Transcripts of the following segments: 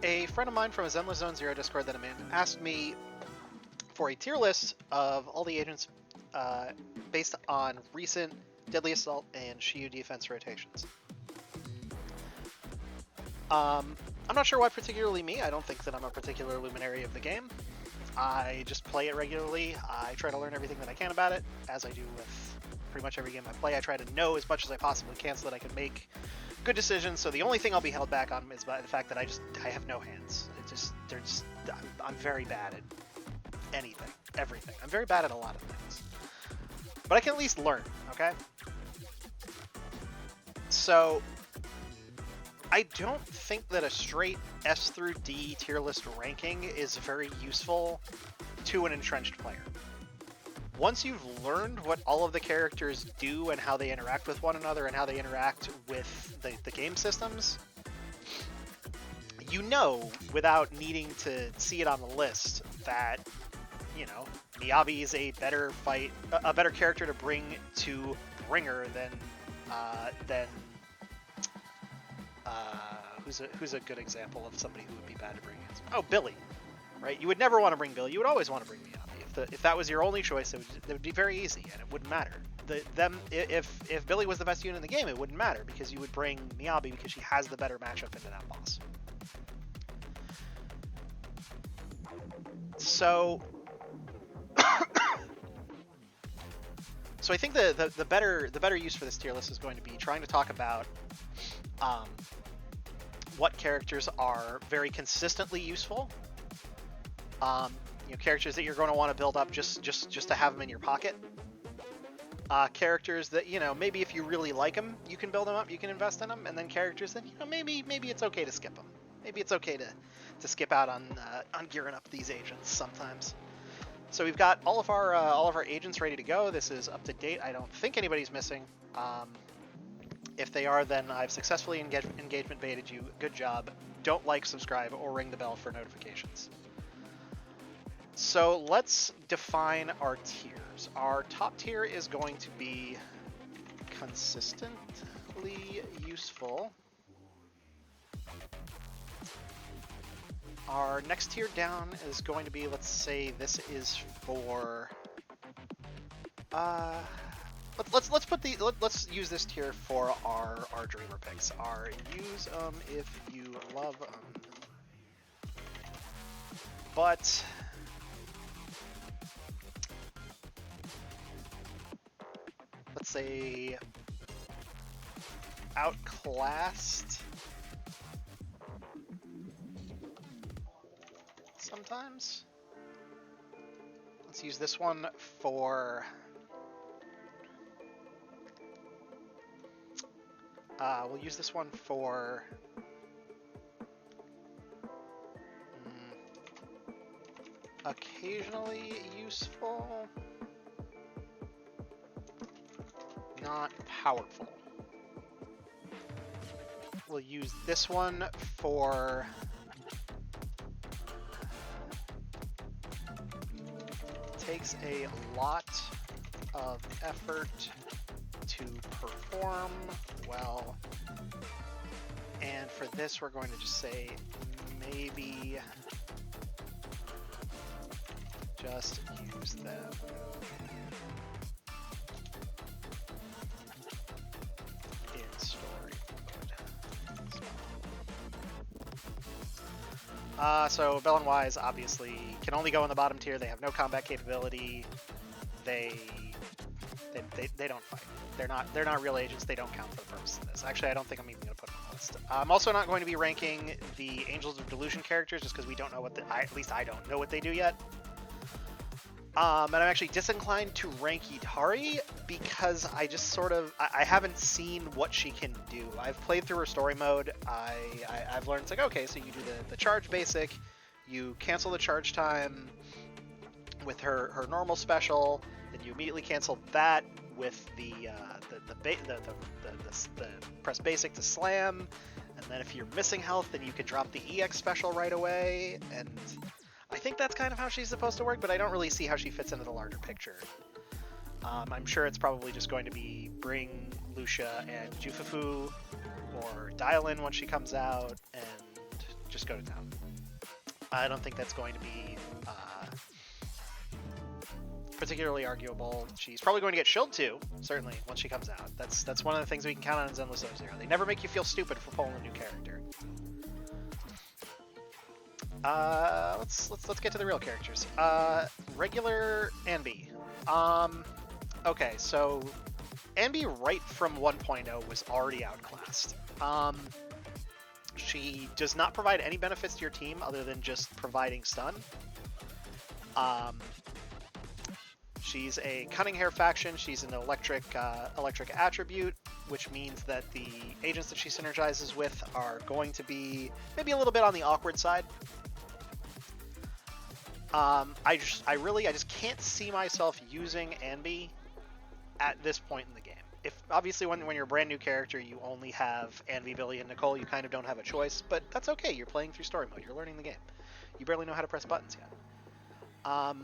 A friend of mine from a Zenless Zone Zero Discord that I'm in asked me for a tier list of all the agents based on recent Deadly Assault and Shiyu defense rotations. I'm not sure why particularly me. I don't think that I'm a particular luminary of the game. I just play it regularly. I try to learn everything that I can about it, as I do with pretty much every game I play. I try to know as much as I possibly can so that I can make good decisions. So the only thing I'll be held back on is by the fact that I have no hands. I'm very bad at anything, everything. I'm very bad at a lot of things, but I can at least learn. Okay. So I don't think that a straight S through D tier list ranking is very useful to an entrenched player. Once you've learned what all of the characters do and how they interact with one another and how they interact with the game systems, you know, without needing to see it on the list, that, you know, Miyabi is a better character to bring to Bringer than who's a good example of somebody who would be bad to bring against? Oh, Billy, right? You would never want to bring Billy. You would always want to bring Miyabi. If that was your only choice, it would be very easy and it wouldn't matter. If Billy was the best unit in the game, it wouldn't matter because you would bring Miyabi because she has the better matchup into that boss. So I think the better use for this tier list is going to be trying to talk about what characters are very consistently useful. Characters that you're going to want to build up just to have them in your pocket. Characters that, maybe if you really like them, you can build them up, you can invest in them, and then characters that, maybe it's okay to skip them. Maybe it's okay to skip out on gearing up these agents sometimes. So we've got all of our agents ready to go. This is up to date. I don't think anybody's missing. If they are, then I've successfully engagement baited you. Good job. Don't like, subscribe, or ring the bell for notifications. So let's define our tiers. Our top tier is going to be consistently useful. Our next tier down is going to be, let's say this is for let's use this tier for our dreamer picks. Our use if you love but let's say outclassed sometimes. Let's use this one for we'll use this one for occasionally useful, not powerful. We'll use this one for takes a lot of effort to perform well. And for this, we're going to just say maybe just use them. In story mode. So Bell and Wise obviously can only go in the bottom tier. They have no combat capability. They don't fight. They're not real agents. They don't count for the purpose of this. Actually, I don't think I'm even going to put them on the list. I'm also not going to be ranking the Angels of Delusion characters just because we don't know at least I don't know what they do yet. And I'm actually disinclined to rank Itari because I just I haven't seen what she can do. I've played through her story mode. I've learned it's like, okay, so you do the charge basic, you cancel the charge time with her normal special, then you immediately cancel that with the press basic to slam, and then if you're missing health, then you can drop the EX special right away, and I think that's kind of how she's supposed to work, but I don't really see how she fits into the larger picture. I'm sure it's probably just going to be bring Lucia and Jufufu, or dial in when she comes out, and Just go to town. I don't think that's going to be particularly arguable. She's probably going to get shielded too, certainly, once she comes out. That's one of the things we can count on in Zenless 0. They never make you feel stupid for pulling a new character. Let's get to the real characters. Regular Anby. Okay, so Anby right from 1.0 was already outclassed. She does not provide any benefits to your team other than just providing stun. She's a cunning hair faction. She's an electric attribute, which means that the agents that she synergizes with are going to be maybe a little bit on the awkward side. I just can't see myself using Anby at this point in the game. If obviously when you're a brand new character, you only have Anby, Billy, and Nicole, you kind of don't have a choice, but that's okay. You're playing through story mode. You're learning the game. You barely know how to press buttons yet. I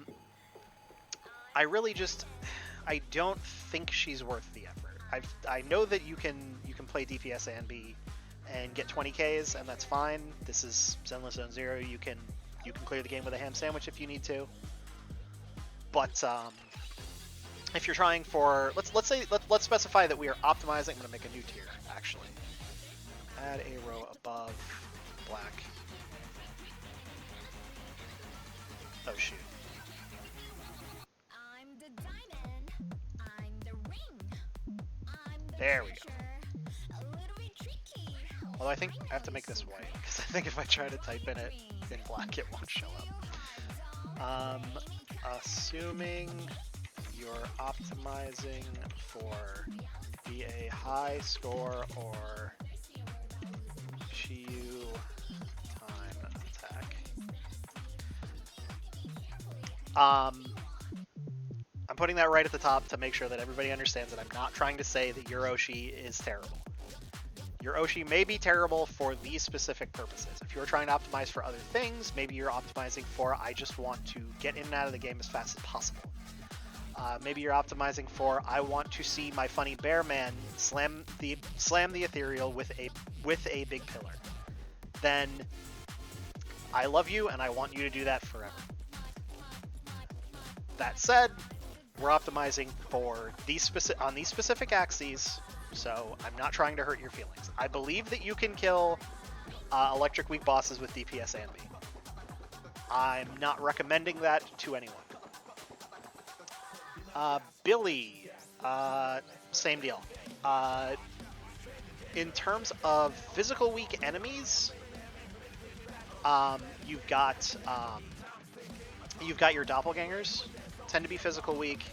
don't think she's worth the effort. I know that you can play DPS Anby and get 20Ks, and that's fine. This is Zenless 0. You can clear the game with a ham sandwich if you need to. But if you're trying for let's specify that we are optimizing. I'm going to make a new tier actually. Add a row above black. Oh shoot. There we go. Although I think I have to make this white, because I think if I try to type in it in black, it won't show up. Assuming you're optimizing for BA high score or Shiyu time attack. I'm putting that right at the top to make sure that everybody understands that I'm not trying to say that your Oshi is terrible. Your Oshi may be terrible for these specific purposes. If you're trying to optimize for other things, maybe you're optimizing for I just want to get in and out of the game as fast as possible. Maybe you're optimizing for I want to see my funny bear man slam the ethereal with a big pillar. Then I love you and I want you to do that forever. That said, we're optimizing for on these specific axes, so I'm not trying to hurt your feelings. I believe that you can kill electric weak bosses with DPS Anby. I'm not recommending that to anyone. Billy, same deal. In terms of physical weak enemies, you've got your doppelgangers. Tend to be physical weak,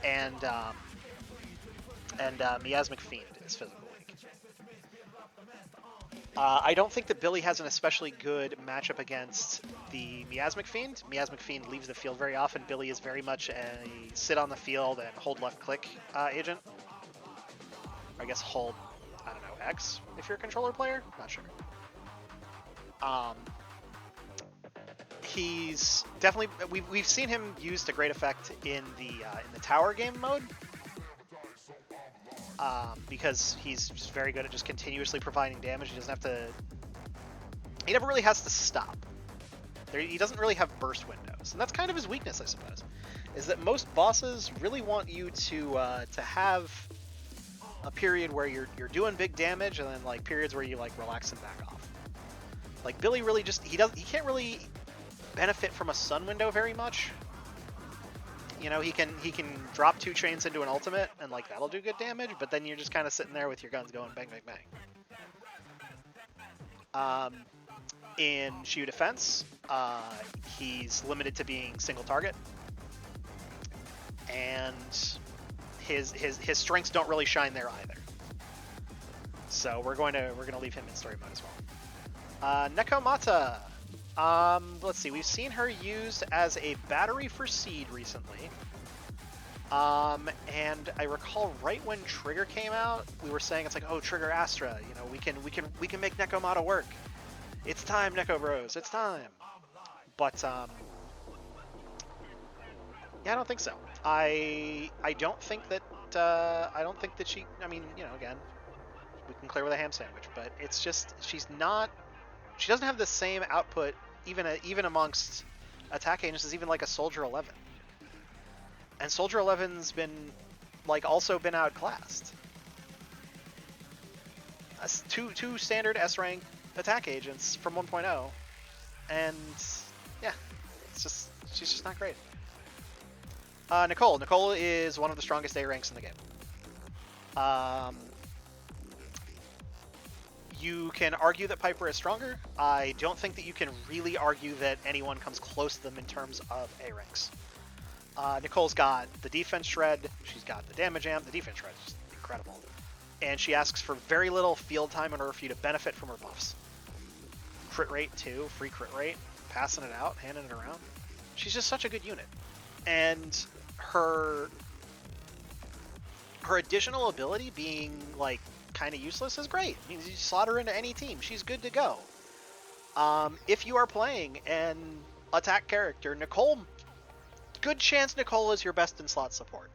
and Miasmic Fiend is physical weak. I don't think that Billy has an especially good matchup against the Miasmic Fiend. Miasmic Fiend leaves the field very often. Billy is very much a sit on the field and hold left click agent. Or I guess hold, I don't know, X if you're a controller player? Not sure. He's definitely we've seen him used to great effect in the tower game mode, because he's just very good at just continuously providing damage. He doesn't have to. He never really has to stop. He doesn't really have burst windows, and that's kind of his weakness, I suppose. Is that most bosses really want you to have a period where you're doing big damage, and then like periods where you like relax and back off. Like Billy really just he can't really benefit from a sun window very much. You know, he can drop 2 chains into an ultimate and like that'll do good damage, but then you're just kind of sitting there with your guns going bang bang bang. In Shiyu defense, he's limited to being single target, and his strengths don't really shine there either. So we're gonna leave him in story mode as well. Nekomata. Let's see, we've seen her used as a battery for Seed recently. And I recall right when Trigger came out, we were saying it's like, oh, Trigger Astra, you know, we can make Nekomata work. It's time, Neko Bros, it's time. But yeah, I don't think so. I don't think that she, I mean, you know, again, we can clear with a ham sandwich, but it's just she's not She doesn't have the same output even amongst attack agents as even like a Soldier 11. And Soldier 11's been like also been outclassed. Two standard S rank attack agents from 1.0, and yeah, she's just not great. Nicole is one of the strongest A ranks in the game. You can argue that Piper is stronger. I don't think that you can really argue that anyone comes close to them in terms of A ranks. Nicole's got the defense shred, she's got the damage amp. The defense shred is incredible. And she asks for very little field time in order for you to benefit from her buffs. Crit rate too, free crit rate, passing it out, handing it around. She's just such a good unit. And her additional ability being like kind of useless is great. It means you slot her into any team, she's good to go. If you are playing an attack character, Nicole, good chance Nicole is your best in slot support.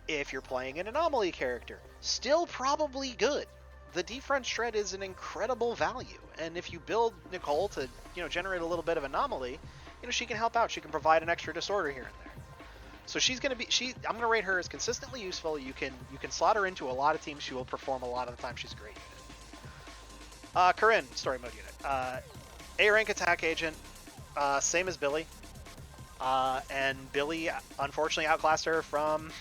If you're playing an anomaly character, still probably good. The defense shred is an incredible value, and if you build Nicole to, generate a little bit of anomaly, she can help out. She can provide an extra disorder here and there. So she's gonna be I'm gonna rate her as consistently useful. You can slot her into a lot of teams. She will perform a lot of the time. She's a great unit. Corinne, story mode unit. A rank attack agent, same as Billy. And Billy unfortunately outclassed her from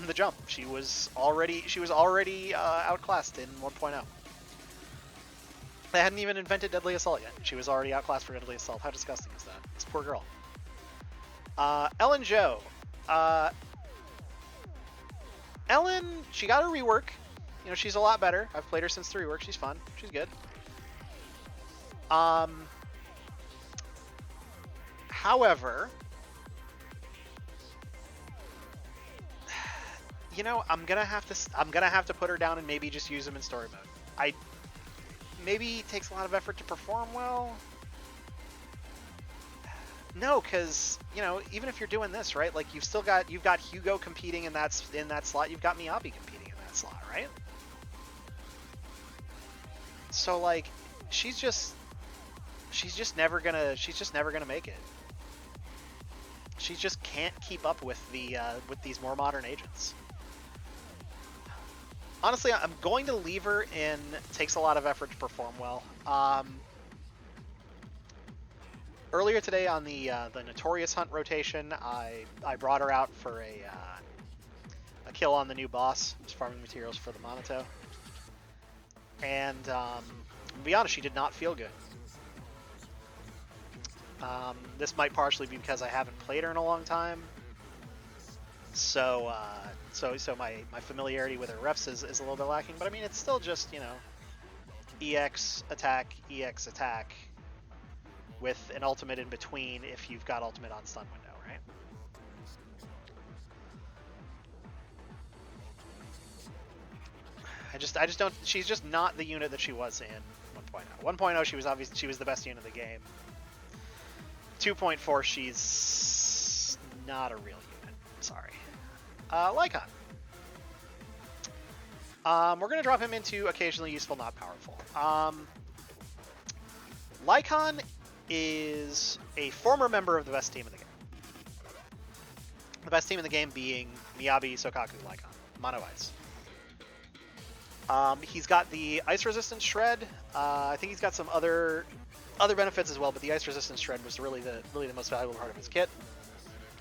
the jump. She was already outclassed in 1.0. They hadn't even invented Deadly Assault yet. She was already outclassed for Deadly Assault. How disgusting is that? This poor girl. Ellen Jo. Ellen, she got a rework. She's a lot better. I've played her since the rework. She's fun. She's good. However, I'm gonna have to put her down and maybe just use them in story mode. Maybe it takes a lot of effort to perform well. No, because even if you're doing this right, like you've got Hugo competing in that slot. You've got Miyabi competing in that slot, right? So like, she's just never gonna make it. She just can't keep up with these more modern agents. Honestly, I'm going to leave her in takes a lot of effort to perform well. Earlier today on the Notorious Hunt rotation, I brought her out for a kill on the new boss. I was farming materials for the Monato. And to be honest, she did not feel good. This might partially be because I haven't played her in a long time. So my familiarity with her refs is a little bit lacking, but I mean, it's still just, EX attack, with an ultimate in between if you've got ultimate on stun window, right? I just don't, she's just not the unit that she was in 1.0. 1.0, she was the best unit of the game. 2.4, she's not a real unit. Sorry. Lycon. We're going to drop him into occasionally useful, not powerful. Lycon is a former member of the best team in the game. The best team in the game being Miyabi, Sokaku, Lycon. Mono Ice. He's got the ice resistance shred. I think he's got some other benefits as well, but the ice resistance shred was really the most valuable part of his kit.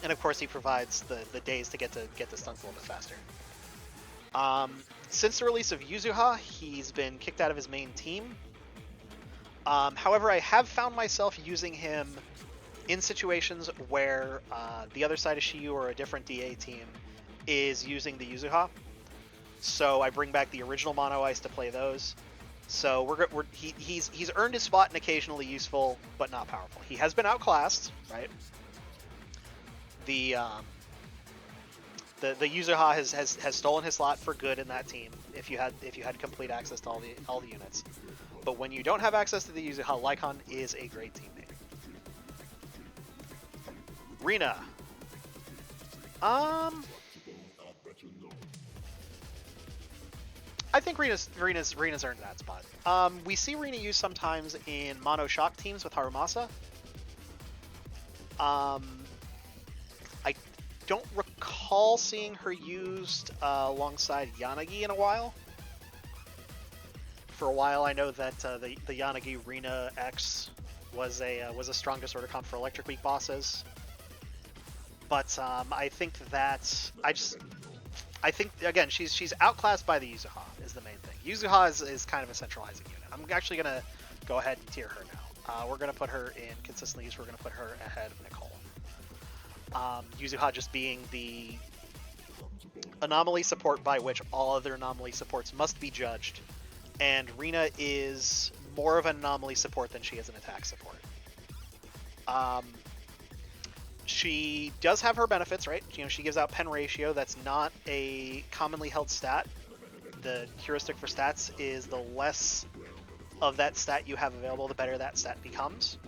And of course, he provides the days to get the stunts a little bit faster. Since the release of Yuzuha, he's been kicked out of his main team. However, I have found myself using him in situations where the other side of Shiyu or a different DA team is using the Yuzuha. So I bring back the original Mono Ice to play those. So he's earned his spot in occasionally useful, but not powerful. He has been outclassed, right? The Yuzuha has stolen his slot for good in that team if you had complete access to all the units. But when you don't have access to the Yuzuha, Lycon is a great teammate. Rina. I think Rena's earned that spot. We see Rena used sometimes in mono shock teams with Harumasa. I don't recall seeing her used alongside Yanagi in a while. For a while, I know that the Yanagi Rena X was a strong disorder comp for Electric Week bosses. But I think that I think again she's outclassed by the Yuzuha is the main thing. Yuzuha is kind of a centralizing unit. I'm actually gonna go ahead and tier her now. We're gonna put her in consistently used. We're gonna put her ahead of Nicole. Yuzuha just being the anomaly support by which all other anomaly supports must be judged, and Rena is more of an anomaly support than she is an attack support. She does have her benefits, right? You know, she gives out pen ratio. That's not a commonly held stat. The heuristic for stats is the less of that stat you have available, the better that stat becomes.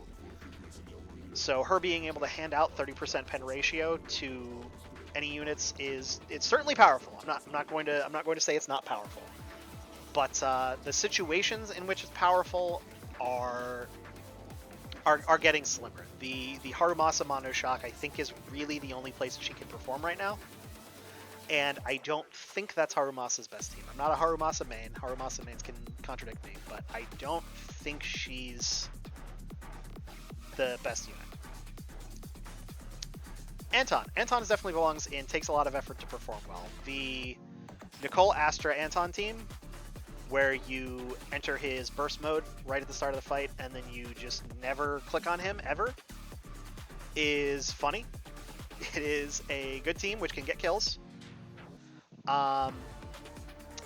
So her being able to hand out 30% pen ratio to any units it's certainly powerful. I'm not going to say it's not powerful, but the situations in which it's powerful are getting slimmer. The Harumasa Mono Shock, I think, is really the only place she can perform right now. And I don't think that's Harumasa's best team. I'm not a Harumasa main. Harumasa mains can contradict me, but I don't think she's the best unit. Anton definitely belongs in, takes a lot of effort to perform well. The Nicole Astra Anton team, where you enter his burst mode right at the start of the fight and then you just never click on him ever, is funny. It is a good team which can get kills. I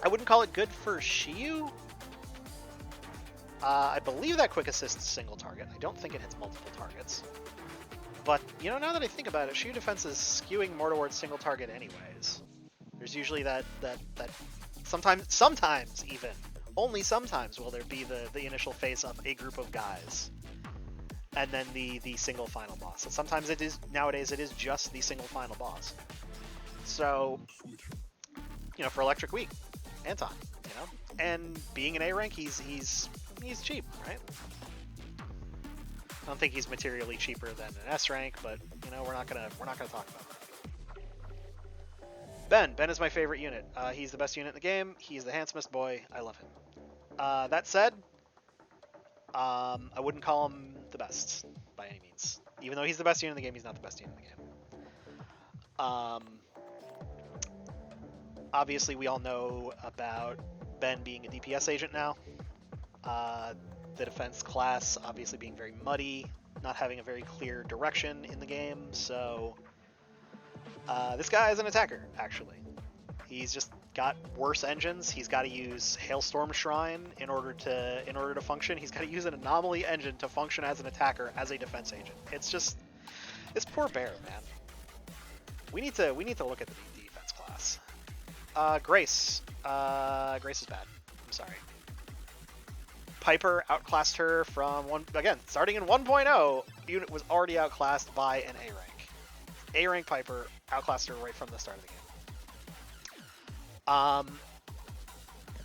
wouldn't call it good for Shiyu. I believe that quick assist is single target. I don't think it hits multiple targets. But, you know, now that I think about it, Shiyu defense is skewing more towards single target anyways. There's usually that sometimes even, only sometimes will there be the initial phase of a group of guys. And then the single final boss. And sometimes nowadays it is just the single final boss. So, you know, for Electric Week, Anton, you know, and being an A rank, he's cheap, right? I don't think he's materially cheaper than an S rank, but you know, we're not gonna talk about that. Ben is my favorite unit. He's the best unit in the game. He's the handsomest boy. I love him. That said, I wouldn't call him the best by any means. Even though he's the best unit in the game, he's not the best unit in the game. Obviously, we all know about Ben being a DPS agent now. The defense class obviously being very muddy, not having a very clear direction in the game. So this guy is an attacker, actually. He's just got worse engines. He's got to use Hailstorm Shrine in order to function. He's got to use an anomaly engine to function as an attacker, as a defense agent. It's poor bear, man. We need to look at the defense class. Grace. Grace is bad. I'm sorry. Piper outclassed her from starting in 1.0, the unit was already outclassed by an A rank. A rank Piper outclassed her right from the start of the game.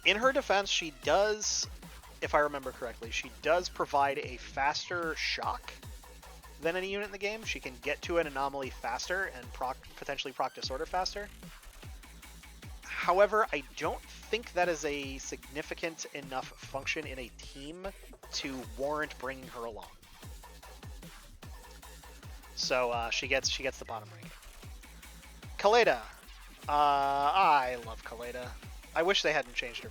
In her defense, she does, if I remember correctly, she does provide a faster shock than any unit in the game. She can get to an anomaly faster and potentially proc disorder faster. However, I don't think that is a significant enough function in a team to warrant bringing her along. So she gets the bottom rank. Kaleda. I love Kaleda. I wish they hadn't changed her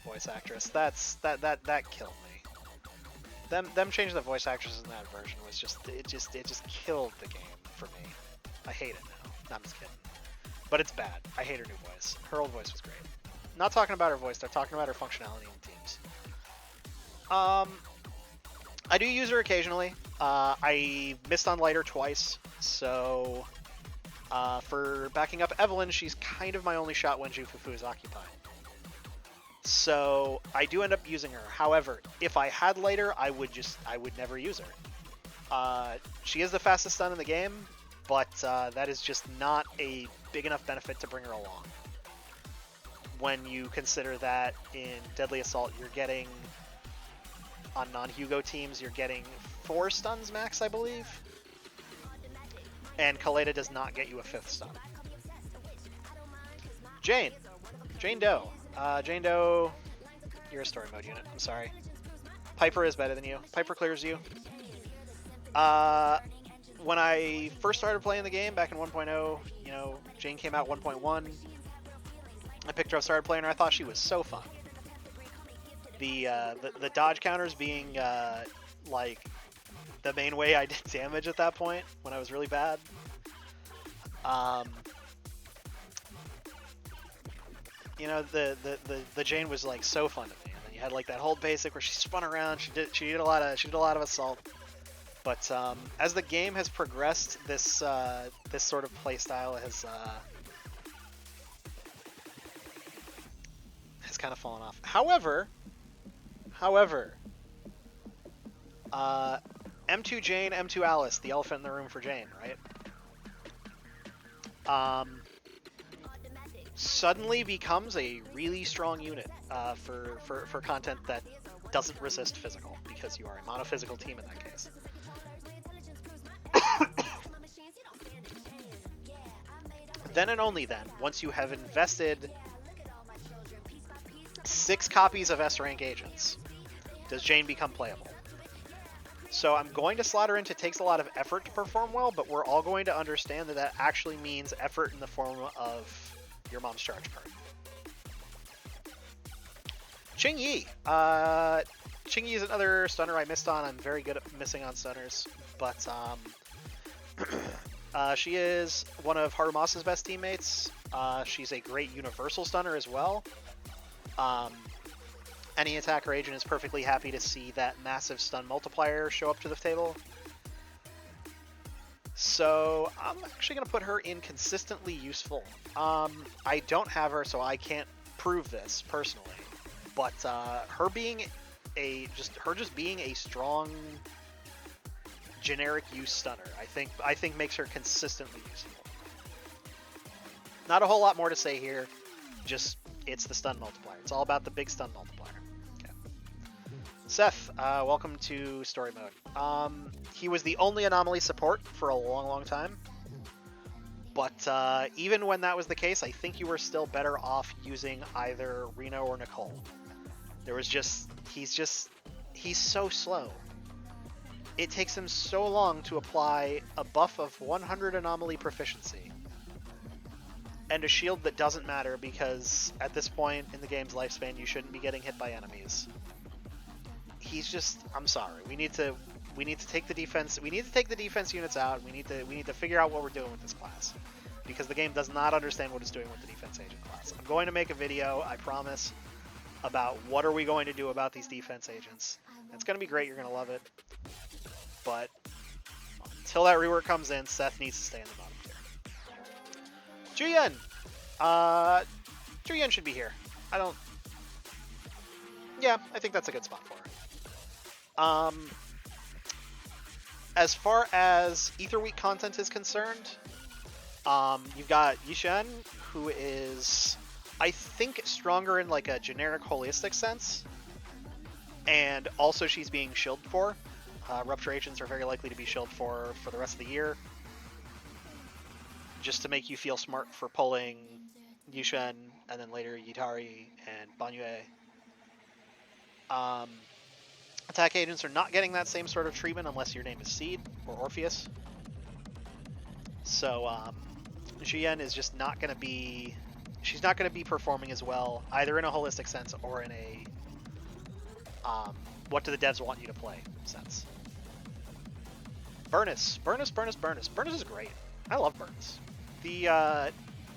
voice actress. That killed me. Them changing the voice actress in that version was just killed the game for me. I hate it now. No, I'm just kidding. But it's bad. I hate her new voice. Her old voice was great. Not talking about her voice, they're talking about her functionality in teams. I do use her occasionally. I missed on Lighter twice, so for backing up Evelyn, she's kind of my only shot when Jufufu is occupied. So I do end up using her. However, if I had Lighter, I would never use her. She is the fastest stun in the game, but that is just not a big enough benefit to bring her along. when you consider that in Deadly Assault you're getting, on non-Hugo teams, you're getting 4 stuns max, I believe. And Kaleda does not get you a 5th stun. Jane Doe. Jane Doe, you're a story mode unit. I'm sorry. Piper is better than you. Piper clears you. When I first started playing the game back in 1.0, you know, Jane came out 1.1. I picked her up, started playing her. I thought she was so fun. The dodge counters being like the main way I did damage at that point when I was really bad. You know, the Jane was like so fun to me. And then you had like that whole basic where she spun around. She did a lot of assault. But as the game has progressed, this sort of playstyle has kind of fallen off. However, M2 Jane, M2 Alice, the elephant in the room for Jane, right? Suddenly becomes a really strong unit for content that doesn't resist physical, because you are a monophysical team in that case. Then and only then, once you have invested 6 copies of S-rank agents, does Jane become playable. So I'm going to slot her into takes a lot of effort to perform well, but we're all going to understand that actually means effort in the form of your mom's charge card. Ching Yi. Ching Yi is another stunner I missed on. I'm very good at missing on stunners, but she is one of Harumasa's best teammates. She's a great universal stunner as well. Any attacker agent is perfectly happy to see that massive stun multiplier show up to the table. So I'm actually going to put her in consistently useful. I don't have her, so I can't prove this personally. But her being just being a strong generic use stunner, I think makes her consistently useful. Not a whole lot more to say here. Just it's the stun multiplier. It's all about the big stun multiplier. Okay. Seth, welcome to story mode. He was the only anomaly support for a long time. But even when that was the case, I think you were still better off using either Reno or Nicole. He's so slow. It takes him so long to apply a buff of 100 anomaly proficiency and a shield that doesn't matter, because at this point in the game's lifespan you shouldn't be getting hit by enemies. I'm sorry. We need to take the defense. We need to take the defense units out. We need to figure out what we're doing with this class, because the game does not understand what it's doing with the defense agent class. I'm going to make a video, I promise, about what are we going to do about these defense agents. It's going to be great. You're going to love it. But until that rework comes in, Seth needs to stay in the bottom tier. Juyen! Juyen should be here. Yeah, I think that's a good spot for her. As far as Ether Week content is concerned, you've got Yishen, who is, I think, stronger in like a generic holistic sense. And also she's being shielded for. Rupture agents are very likely to be shielded for the rest of the year, just to make you feel smart for pulling Yushen and then later Yitari and Banyue. Attack agents are not getting that same sort of treatment unless your name is Seed or Orpheus. So Jian is just not going to be... She's not going to be performing as well, either in a holistic sense or in a what do the devs want you to play sense. Burnus is great. I love Burnus.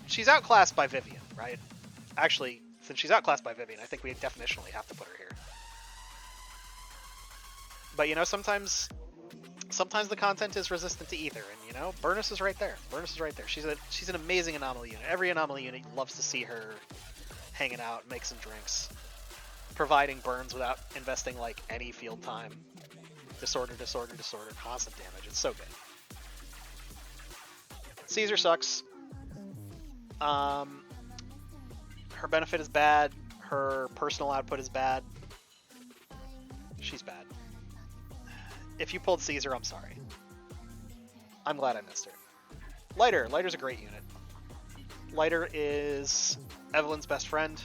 She's outclassed by Vivian, right? Actually, since she's outclassed by Vivian, I think we definitionally have to put her here. But, you know, sometimes the content is resistant to either, and, you know, Burnus is right there. She's an amazing anomaly unit. Every anomaly unit loves to see her hanging out, make some drinks, providing burns without investing, like, any field time. Disorder, constant damage. It's so good. Caesar sucks. Her benefit is bad. Her personal output is bad. She's bad. If you pulled Caesar, I'm sorry. I'm glad I missed her. Lighter. Lighter's a great unit. Lighter is Evelyn's best friend.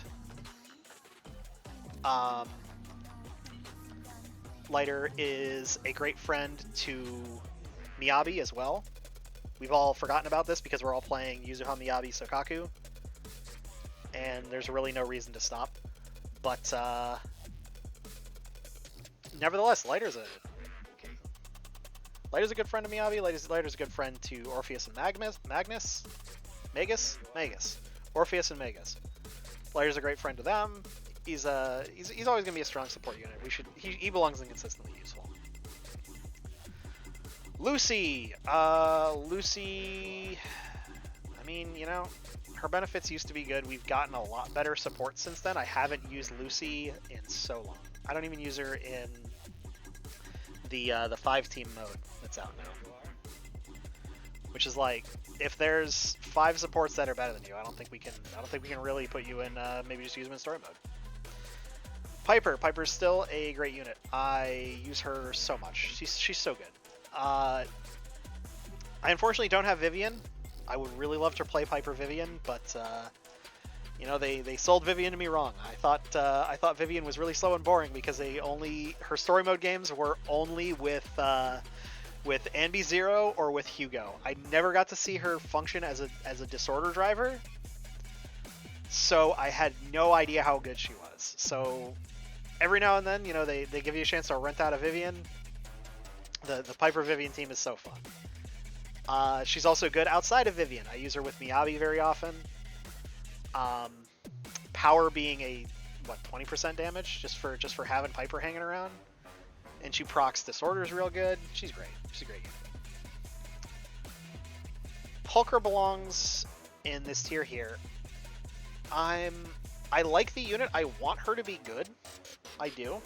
Lighter is a great friend to Miyabi as well. We've all forgotten about this because we're all playing Yuzuha Miyabi Sokaku, and there's really no reason to stop. But nevertheless, Lighter's a good friend to Miyabi. Lighter's a good friend to Orpheus and Magus. Orpheus and Magus. Lighter's a great friend to them. He's always gonna be a strong support unit. He belongs in consistently useful. Lucy. Lucy. I mean, you know, her benefits used to be good. We've gotten a lot better support since then. I haven't used Lucy in so long. I don't even use her in the 5-team mode that's out now. Which is like, if there's 5 supports that are better than you, I don't think we can really put you in. Maybe just use them in story mode. Piper's still a great unit. I use her so much. She's so good. I unfortunately don't have Vivian. I would really love to play Piper Vivian, but you know, they sold Vivian to me wrong. I thought Vivian was really slow and boring because her story mode games were only with Anby Zero or with Hugo. I never got to see her function as a disorder driver, so I had no idea how good she was. So every now and then, you know, they give you a chance to rent out a Vivian. The Piper Vivian team is so fun. She's also good outside of Vivian. I use her with Miyabi very often. Power being a 20% damage just for having Piper hanging around, and she procs disorders real good. She's great. She's a great unit. Pulcher belongs in this tier here. I like the unit. I want her to be good. I do.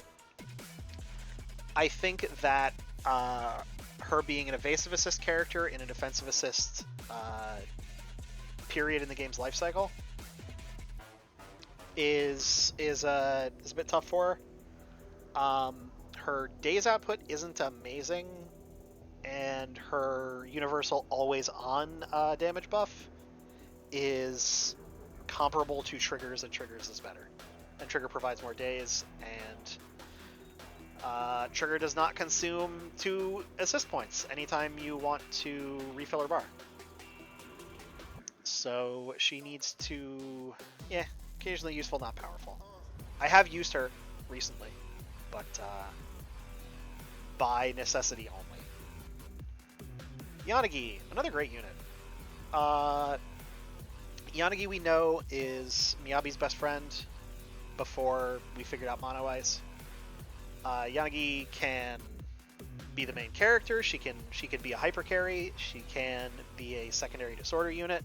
I think that her being an evasive assist character in a defensive assist period in the game's life cycle is a bit tough for her. Her days output isn't amazing, and her universal always on damage buff is comparable to Trigger's, and Trigger's is better. And Trigger provides more days, and Trigger does not consume 2 assist points anytime you want to refill her bar. So she needs to, occasionally useful, not powerful. I have used her recently, but by necessity only. Yanagi, another great unit. Yanagi, we know, is Miyabi's best friend before we figured out Mono Ice. Yanagi can be the main character. She can be a hyper carry. She can be a secondary disorder unit.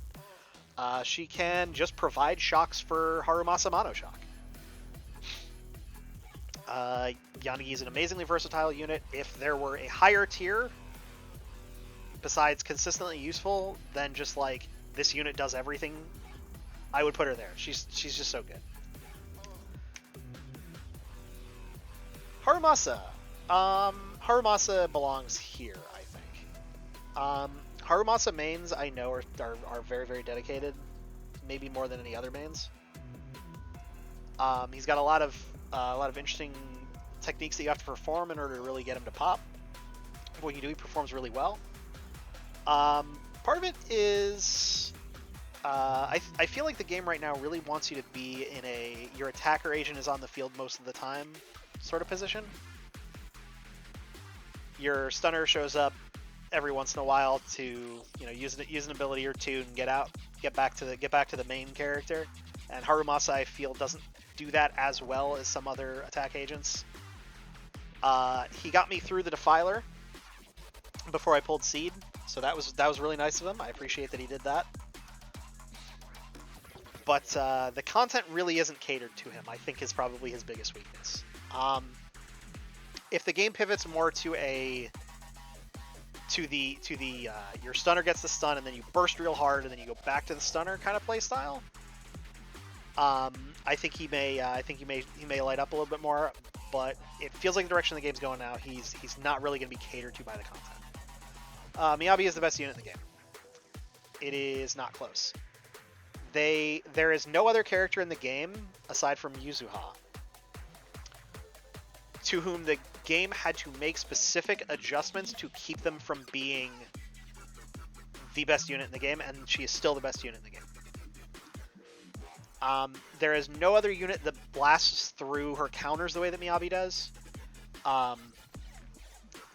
She can just provide shocks for Harumasa Mono Shock. Yanagi is an amazingly versatile unit. If there were a higher tier, besides consistently useful, than just like this unit does everything, I would put her there. She's just so good. Harumasa. Harumasa belongs here, I think. Harumasa mains I know are very, very dedicated, maybe more than any other mains. He's got a lot of interesting techniques that you have to perform in order to really get him to pop. When you do, he performs really well. Part of it is I feel like the game right now really wants you to be in your attacker agent is on the field most of the time sort of position. Your stunner shows up every once in a while to, you know, use an ability or two and get back to the main character. And Harumasa, I feel, doesn't do that as well as some other attack agents. He got me through the Defiler before I pulled Seed, so that was really nice of him. I appreciate that he did that. But the content really isn't catered to him, I think, is probably his biggest weakness. If the game pivots more to your stunner gets the stun and then you burst real hard and then you go back to the stunner kind of play style, I think he may light up a little bit more, but it feels like the direction the game's going now. He's not really going to be catered to by the content. Miyabi is the best unit in the game. It is not close. There is no other character in the game aside from Yuzuha to whom the game had to make specific adjustments to keep them from being the best unit in the game, and she is still the best unit in the game. There is no other unit that blasts through her counters the way that Miyabi does.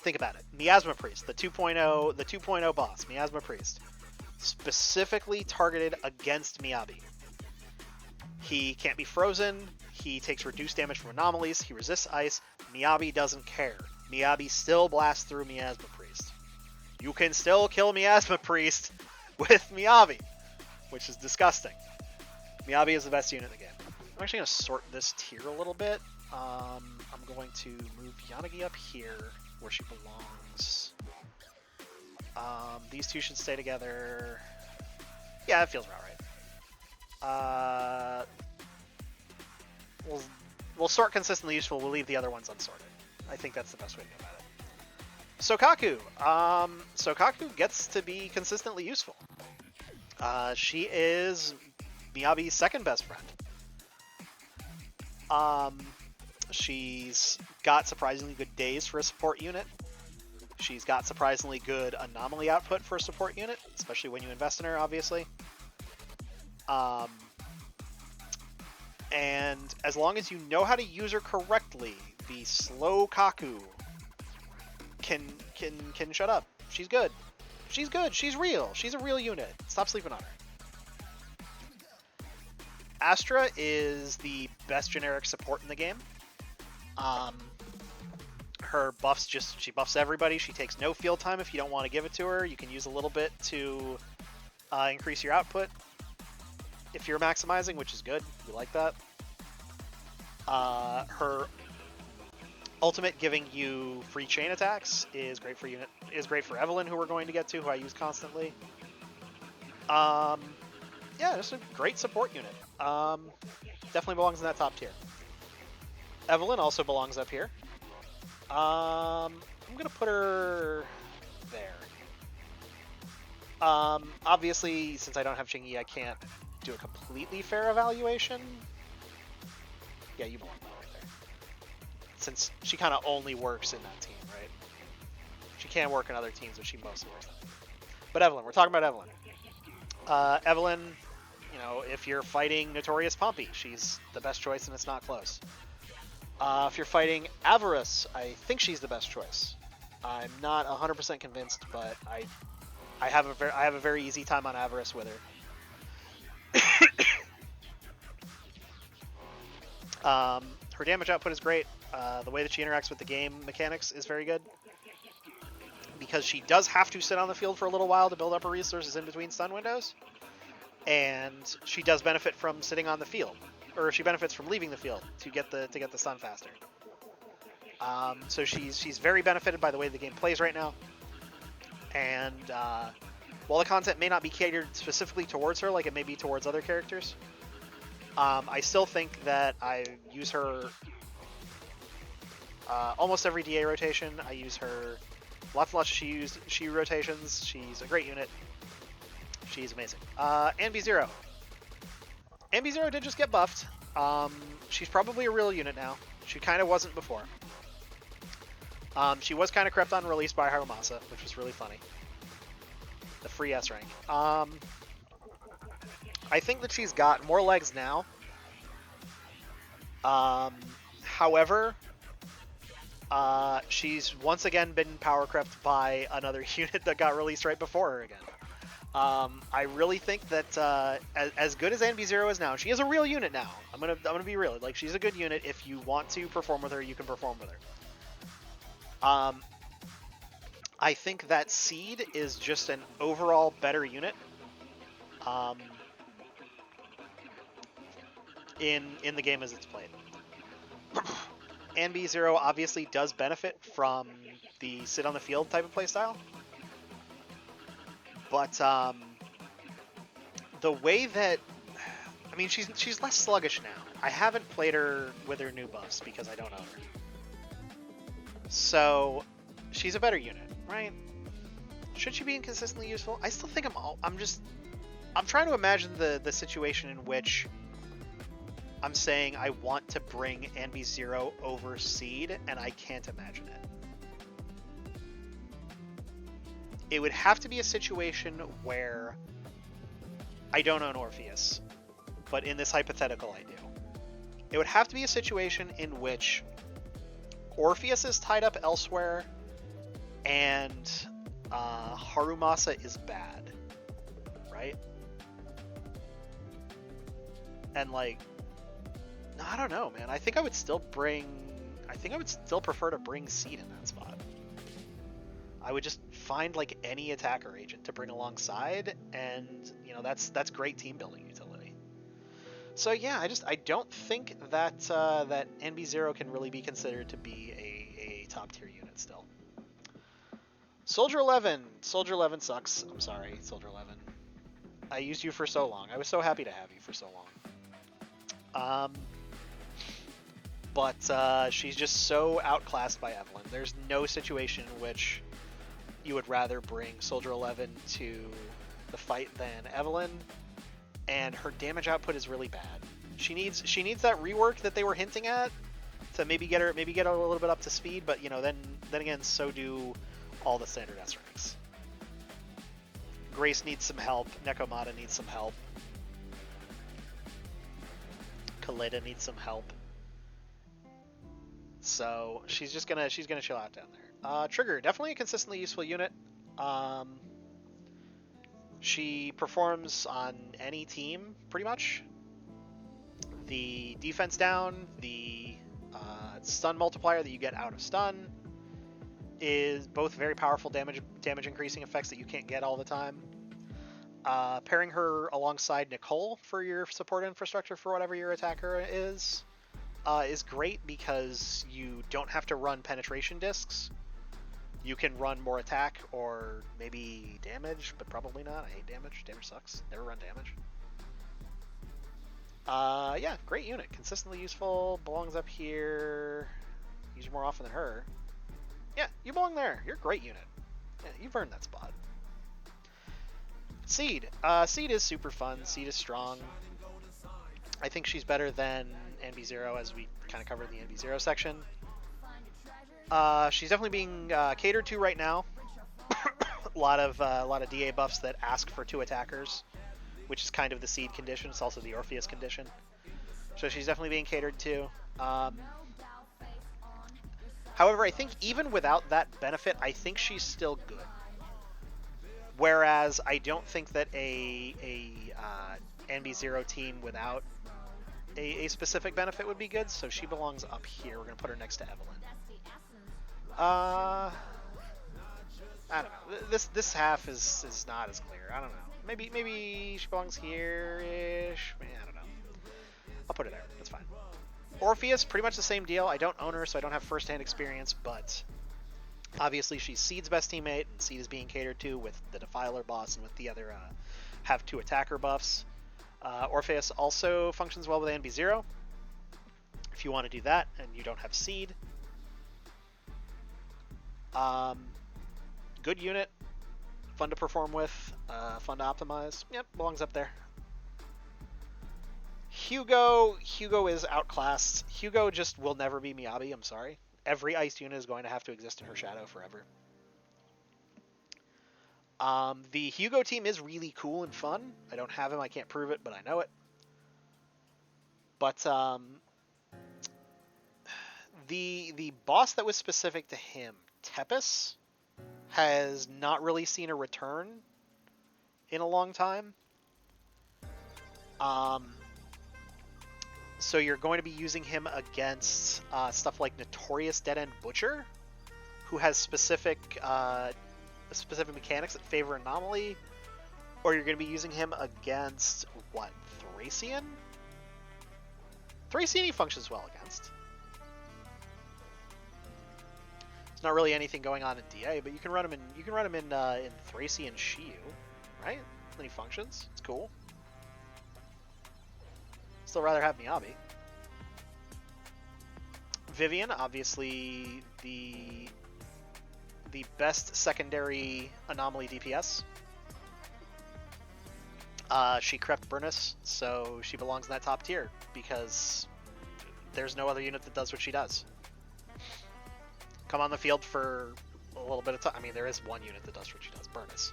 Think about it. Miasma Priest, the 2.0 boss, Miasma Priest, specifically targeted against Miyabi. He can't be frozen. He takes reduced damage from anomalies. He resists ice. Miyabi doesn't care. Miyabi still blasts through Miasma Priest. You can still kill Miasma Priest with Miyabi, which is disgusting. Miyabi is the best unit in the game. I'm actually going to sort this tier a little bit. I'm going to move Yanagi up here where she belongs. These two should stay together. Yeah, that feels about right. We'll sort consistently useful. We'll leave the other ones unsorted. I think that's the best way to go about it. Sokaku. Sokaku gets to be consistently useful. She is Miyabi's second best friend. She's got surprisingly good days for a support unit. She's got surprisingly good anomaly output for a support unit, especially when you invest in her, obviously. And as long as you know how to use her correctly, the slow Kaku can shut up. She's good. She's good. She's real. She's a real unit. Stop sleeping on her. Astra is the best generic support in the game. Her buffs she buffs everybody. She takes no field time if you don't want to give it to her. You can use a little bit to increase your output if you're maximizing, which is good. We like that. Her ultimate giving you free chain attacks is great for Evelyn, who we're going to get to, who I use constantly. Yeah, just a great support unit. Definitely belongs in that top tier. Evelyn also belongs up here. I'm gonna put her there. Obviously, since I don't have Chingy, I can't do a completely fair evaluation. Yeah, you belong right there. Since she kind of only works in that team, right? She can work in other teams, but she mostly works in that team. But Evelyn, we're talking about Evelyn. Evelyn, you know, if you're fighting Notorious Pompey, she's the best choice and it's not close. If you're fighting Avarice, I think she's the best choice. I'm not 100% convinced, but I have a very easy time on Avarice with her. Her damage output is great. The way that she interacts with the game mechanics is very good. Because she does have to sit on the field for a little while to build up her resources in between stun windows. And she does benefit from sitting on the field. Or she benefits from leaving the field to get the stun faster. So she's very benefited by the way the game plays right now. And while the content may not be catered specifically towards her like it may be towards other characters, I still think that I use her almost every DA rotation. I use her lots of she rotations. She's a great unit. She's amazing. Anby0. Anby0 did just get buffed. She's probably a real unit now. She kind of wasn't before. She was kind of crept on release by Harumasa, which was really funny. The free S rank. I think that she's got more legs now. However, she's once again been power crept by another unit that got released right before her again. I really think that as good as Anby0 is now, she is a real unit now. I'm gonna be real. Like, she's a good unit. If you want to perform with her, you can perform with her. I think that Seed is just an overall better unit. In the game as it's played. Anby0 obviously does benefit from the sit on the field type of playstyle. But the way that, I mean, she's less sluggish now. I haven't played her with her new buffs because I don't own her. So she's a better unit, right? Should she be inconsistently useful? I still think I'm trying to imagine the situation in which I'm saying I want to bring NB0 over Seed, and I can't imagine it. It would have to be a situation where I don't own Orpheus, but in this hypothetical I do. It would have to be a situation in which Orpheus is tied up elsewhere and Harumasa is bad, right? And like, I don't know, man. I think I would still prefer to bring Seed in that spot. I would just find like any attacker agent to bring alongside, and you know that's great team building utility. So yeah, I don't think that that NB0 can really be considered to be a top tier unit still. Soldier 11 sucks. I'm sorry, Soldier 11. I used you for so long. I was so happy to have you for so long. But she's just so outclassed by Evelyn. There's no situation in which you would rather bring Soldier 11 to the fight than Evelyn, and her damage output is really bad. She needs that rework that they were hinting at to maybe get her a little bit up to speed, but you know, then again, so do all the standard S ranks. Grace needs some help. Nekomata needs some help. Kaleda needs some help. So she's gonna chill out down there. Trigger, definitely a consistently useful unit. She performs on any team pretty much. The defense down, the stun multiplier that you get out of stun is both very powerful damage increasing effects that you can't get all the time. Pairing her alongside Nicole for your support infrastructure for whatever your attacker is great because you don't have to run penetration discs. You can run more attack or maybe damage, but probably not. I hate damage. Damage sucks. Never run damage. Yeah, great unit. Consistently useful. Belongs up here. Use you more often than her. Yeah, you belong there. You're a great unit. Yeah, you've earned that spot. Seed. Seed is super fun. Seed is strong. I think she's better than NB0, as we kind of covered in the NB0 section. She's definitely being catered to right now. a lot of DA buffs that ask for 2 attackers, which is kind of the Seed condition. It's also the Orpheus condition. So she's definitely being catered to. However, I think even without that benefit, I think she's still good. Whereas I don't think that a NB0 team without a specific benefit would be good, so she belongs up here. We're going to put her next to Evelyn. I don't know. This half is not as clear. I don't know. Maybe she belongs here-ish. I don't know. I'll put her there. That's fine. Orpheus, pretty much the same deal. I don't own her, so I don't have first-hand experience, but obviously she's Seed's best teammate, and Seed is being catered to with the Defiler boss and with the other have 2 attacker buffs. Orpheus also functions well with NB0 if you want to do that and you don't have Seed. Good unit, fun to perform with, fun to optimize. Yep, belongs up there. Hugo is outclassed. Hugo just will never be Miyabi, I'm sorry. Every iced unit is going to have to exist in her shadow forever. The Hugo team is really cool and fun. I don't have him, I can't prove it, but I know it. But the boss that was specific to him, Tepes, has not really seen a return in a long time. So you're going to be using him against stuff like Notorious Dead End Butcher, who has specific mechanics that favor Anomaly, or you're going to be using him against, what, Thracian? Thracian he functions well against. There's not really anything going on in DA, but you can run him in Thracian Shiyu, right? Then he functions. It's cool. still rather have Miyabi. Vivian, obviously the best secondary anomaly DPS. She crept Burnus, so she belongs in that top tier because there's no other unit that does what she does. Come on the field for a little bit of time. I mean, there is one unit that does what she does, Burnus.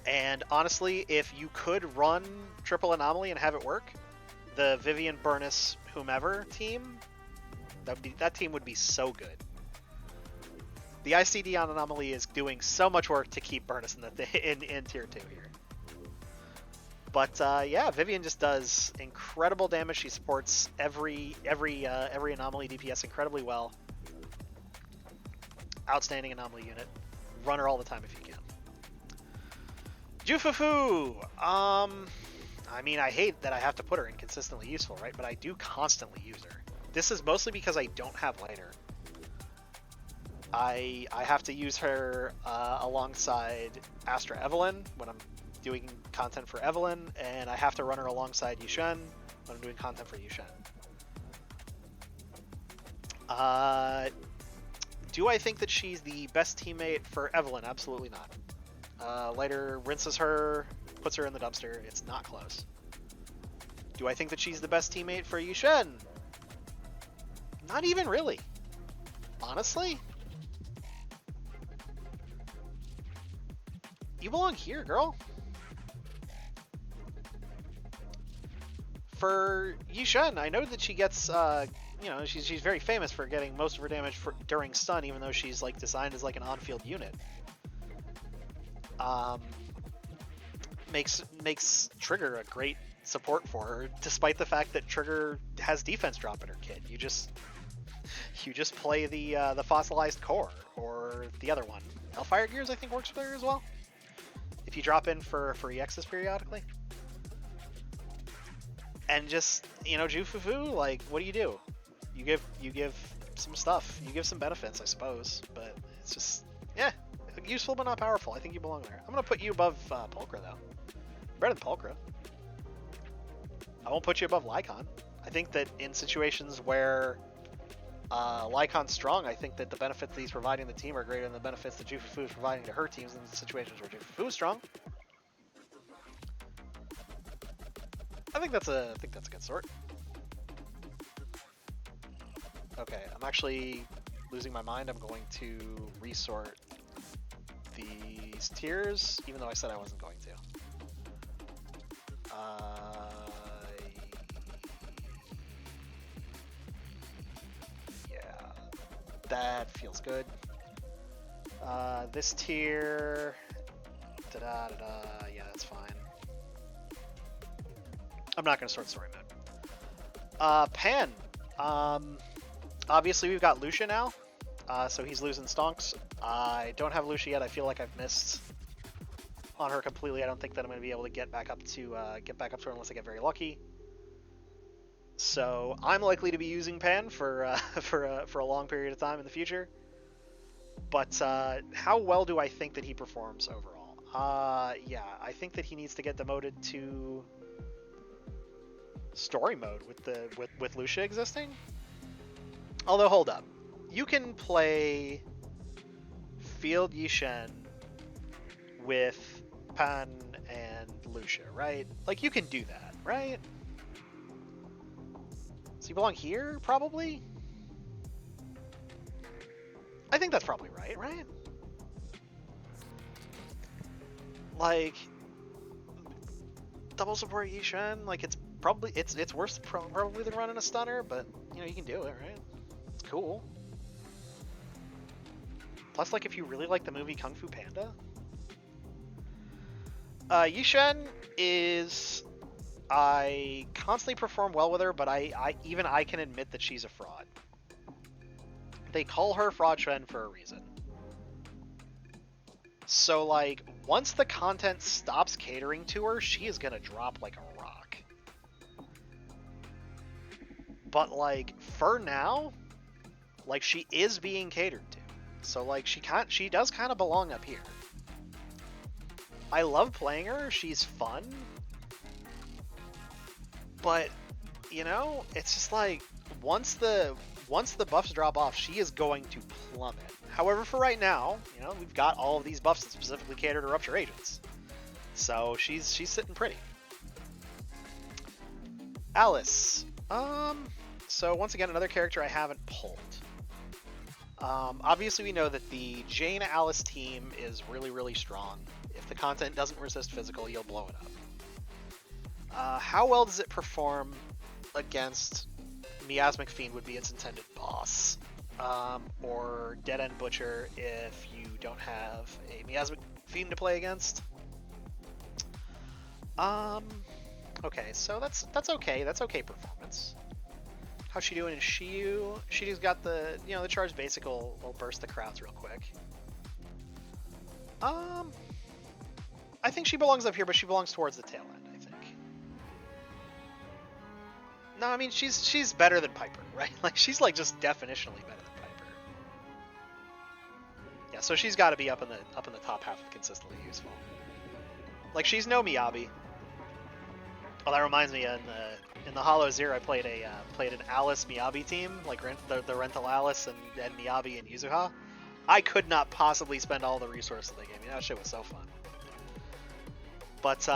And honestly, if you could run triple anomaly and have it work, the Vivian, Burnus, whomever team, that team would be so good. The ICD on anomaly is doing so much work to keep Burnus in tier 2 here. But yeah, Vivian just does incredible damage. She supports every anomaly DPS incredibly well. Outstanding anomaly unit. Run her all the time if you can. Jufufu! I mean, I hate that I have to put her in consistently useful, right? But I do constantly use her. This is mostly because I don't have Lighter. I have to use her alongside Astra Evelyn when I'm doing content for Evelyn, and I have to run her alongside Yushen when I'm doing content for Yushen. Do I think that she's the best teammate for Evelyn? Absolutely not. Lighter rinses her, puts her in the dumpster. It's not close. Do I think that she's the best teammate for Yushen? Not even really. Honestly? You belong here, girl. For Yushen, I know that she gets, you know, she's very famous for getting most of her damage during stun, even though she's like designed as like an on-field unit. Makes Trigger a great support for her, despite the fact that Trigger has defense drop in her kit. You just play the fossilized core or the other one. Hellfire Gears I think works with her as well. If you drop in for EXs periodically. And just, you know, Jufufu, like, what do? You give some stuff. You give some benefits, I suppose. But it's just, yeah, useful but not powerful. I think you belong there. I'm going to put you above Pulchra, though. Better than Pulchra. I won't put you above Lycon. I think that in situations where Lycon's strong, I think that the benefits that he's providing the team are greater than the benefits that Jufufu is providing to her teams in situations where Jufufu is strong. I think that's a good sort. Okay, I'm actually losing my mind. I'm going to resort these tiers, even though I said I wasn't going to. Yeah, that feels good. This tier, yeah, that's fine. I'm not going to sort story mode. Pan. Obviously, we've got Lucia now, so he's losing stonks. I don't have Lucia yet. I feel like I've missed on her completely. I don't think that I'm going to be able to get back up to her unless I get very lucky. So I'm likely to be using Pan for a long period of time in the future. But how well do I think that he performs overall? Yeah, I think that he needs to get demoted to story mode with Lucia existing. Although, hold up, you can play Field Yishen with Pan and Lucia, right? Like, you can do that, right? So you belong here, probably? I think that's probably right? Like, double support Yishen, like, it's worse probably than running a stunner, but, you know, you can do it, right? It's cool. Plus, like, if you really like the movie Kung Fu Panda, Yishen is, I constantly perform well with her, but I can admit that she's a fraud. They call her Fraud Shen for a reason. So, like, once the content stops catering to her, she is gonna drop like a rock. But, like, for now, like, she is being catered to. So, like, she does kind of belong up here. I love playing her. She's fun. But, you know, it's just like, once the buffs drop off, she is going to plummet. However, for right now, you know, we've got all of these buffs that specifically cater to Rupture Agents. So she's sitting pretty. Alice. So once again, another character I haven't pulled. Obviously, we know that the Jane Alice team is really, really strong. If the content doesn't resist physical, you'll blow it up. How well does it perform against Miasmic Fiend would be its intended boss, or Dead End Butcher if you don't have a Miasmic Fiend to play against. Okay, so that's okay. That's okay performance. How's she doing in Shiyu? Shiyu's got the, you know, the charge basic will burst the crowds real quick. I think she belongs up here, but she belongs towards the tail end, I think. No, I mean, she's better than Piper, right? Like, she's like just definitionally better than Piper. Yeah, so she's got to be up in the top half of consistently useful. Like, she's no Miyabi. Well, that reminds me, in the Hollow Zero, I played an Alice Miyabi team, like the Rental Alice and Miyabi and Yuzuha. I could not possibly spend all the resources they gave me. That shit was so fun. But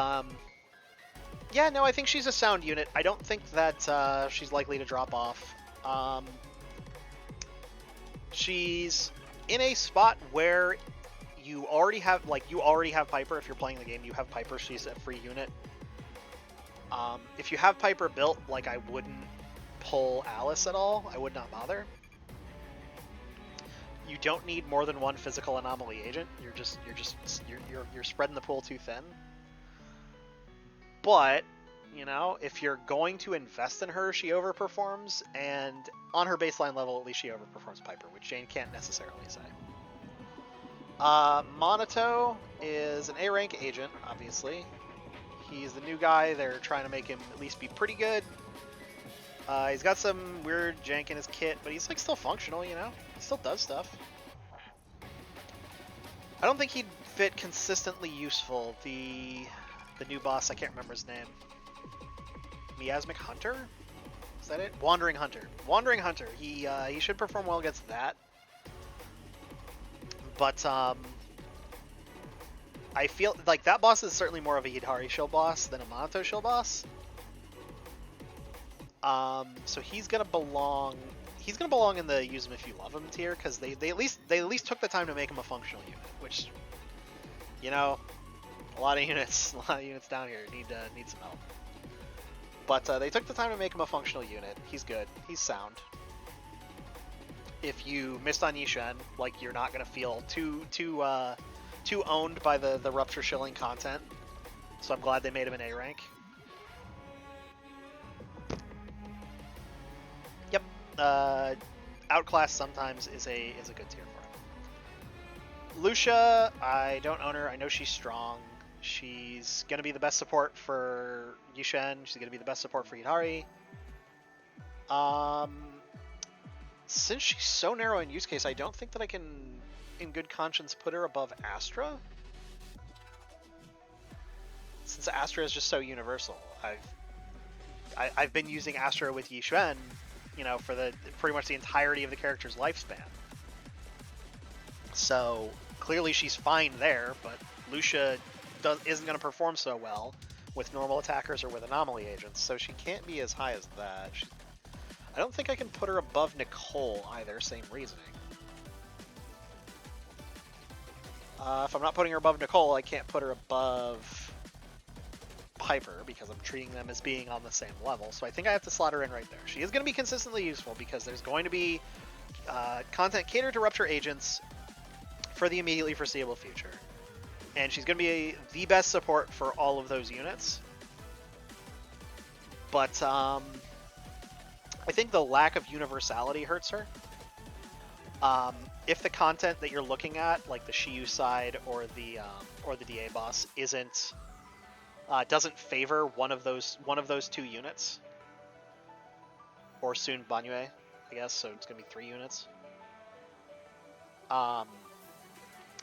yeah, no, I think she's a sound unit. I don't think that she's likely to drop off. She's in a spot where you already have Piper. If you're playing the game, you have Piper. She's a free unit. If you have Piper built, like, I wouldn't pull Alice at all. I would not bother. You don't need more than one physical anomaly agent. You're spreading the pool too thin. But, you know, if you're going to invest in her, she overperforms, and on her baseline level, at least she overperforms Piper, which Jane can't necessarily say. Monato is an A-rank agent, obviously. He's the new guy. They're trying to make him at least be pretty good. He's got some weird jank in his kit, but he's like still functional, you know? He still does stuff. I don't think he'd fit consistently useful. The new boss, I can't remember his name. Miasmic Hunter? Is that it? Wandering Hunter. Wandering Hunter. He should perform well against that. But I feel like that boss is certainly more of a Hidari shield boss than a Monato shield boss. So he's gonna belong in the use him if you love him tier, because they at least took the time to make him a functional unit, which, you know, a lot of units down here need some help. But they took the time to make him a functional unit. He's good. He's sound. If you missed on Yishen, like, you're not gonna feel too owned by the Rupture shilling content. So I'm glad they made him an A rank. Yep. Outclass sometimes is a good tier for him. Lucia, I don't own her. I know she's strong. She's gonna be the best support for Yishen. She's gonna be the best support for Hidari. Since she's so narrow in use case, I don't think that I can, in good conscience, put her above Astra. Since Astra is just so universal, I've been using Astra with Yishen, you know, for pretty much the entirety of the character's lifespan. So clearly she's fine there, but Lucia isn't going to perform so well with normal attackers or with anomaly agents, so she can't be as high as that. I don't think I can put her above Nicole either, same reasoning. If I'm not putting her above Nicole, I can't put her above Piper because I'm treating them as being on the same level. So I think I have to slot her in right there. She is going to be consistently useful because there's going to be content catered to Rupture agents for the immediately foreseeable future. And she's going to be the best support for all of those units. But I think the lack of universality hurts her. If the content that you're looking at, like the Shiyu side or the DA boss, doesn't favor one of those two units, or soon Banyue, I guess. So it's gonna be 3 units.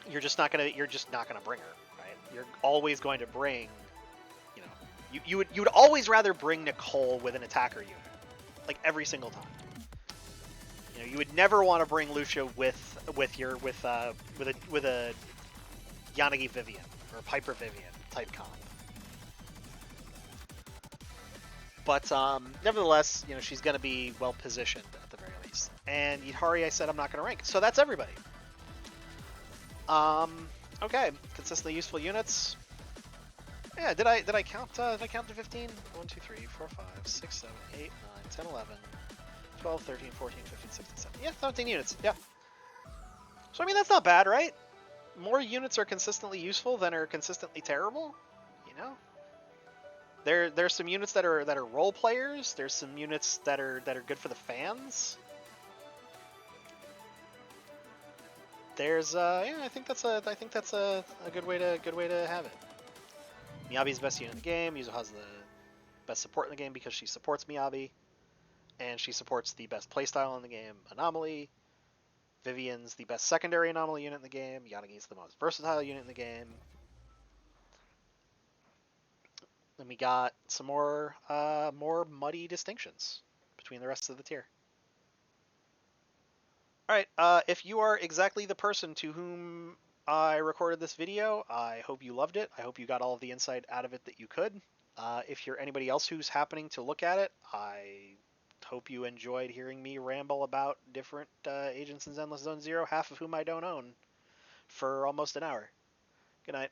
You're just not gonna bring her, right? You're always going to bring, you know, You would always rather bring Nicole with an attacker unit, like every single time. You know, you would never want to bring Lucia with a Yanagi Vivian or Piper Vivian type comp. But nevertheless, you know, she's going to be well positioned at the very least. And Yidhari, I said I'm not going to rank, so that's everybody. Okay, consistently useful units. Yeah, did I count? Did I count to 15? 1, 2, 3, 4, 5, 6, 7, 8, 9, 10, 11, 12, 13, 14, 15, 16, 17. Yeah, 17 units. Yeah. So I mean that's not bad, right? More units are consistently useful than are consistently terrible. You know, there's some units that are role players. There's some units that are good for the fans. There's yeah, I think that's a good way to have it. Miyabi's the best unit in the game. Yuzuha's the best support in the game because she supports Miyabi, and she supports the best playstyle in the game, Anomaly. Vivian's the best secondary anomaly unit in the game. Yanagi's the most versatile unit in the game. Then we got some more muddy distinctions between the rest of the tier. All right, if you are exactly the person to whom I recorded this video, I hope you loved it. I hope you got all of the insight out of it that you could. If you're anybody else who's happening to look at it, I hope you enjoyed hearing me ramble about different agents in Zenless Zone Zero, half of whom I don't own, for almost an hour. Good night.